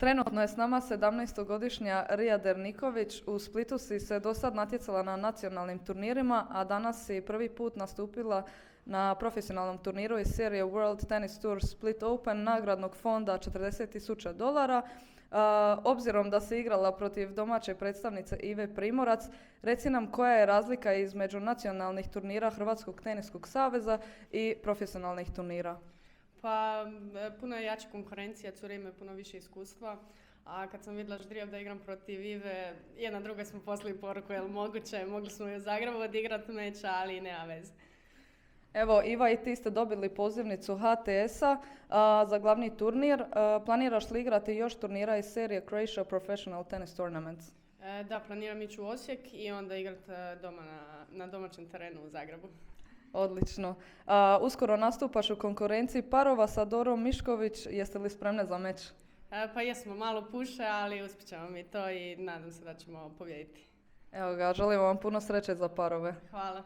Trenutno je s nama 17-godišnja Rija Derniković. U Splitu si se do sad natjecala na nacionalnim turnirima, a danas si prvi put nastupila na profesionalnom turniru iz serije World Tennis Tour Split Open nagradnog fonda $40.000. Obzirom da si igrala protiv domaće predstavnice Ive Primorac, reci nam koja je razlika između nacionalnih turnira Hrvatskog teniskog saveza i profesionalnih turnira? Pa, puno je jača konkurencija, cure imaju puno više iskustva. A kad sam vidjela Ždrijev da igram protiv Ive, jedna druga smo poslali poruku, jel moguće, mogli smo i u Zagrebu odigrati meč, ali nema veze. Evo, Iva i ti ste dobili pozivnicu HTS-a za glavni turnir. Planiraš li igrati još turnira iz serije Croatia Professional Tennis Tournaments? Da, planiram ići u Osijek i onda igrati doma na domaćem terenu u Zagrebu. Odlično. Uskoro nastupaš u konkurenciji parova sa Dorom Mišković. Jeste li spremne za meč? Pa jesmo, malo puše, ali uspjet ćemo mi to i nadam se da ćemo pobijediti. Evo ga, želim vam puno sreće za parove. Hvala.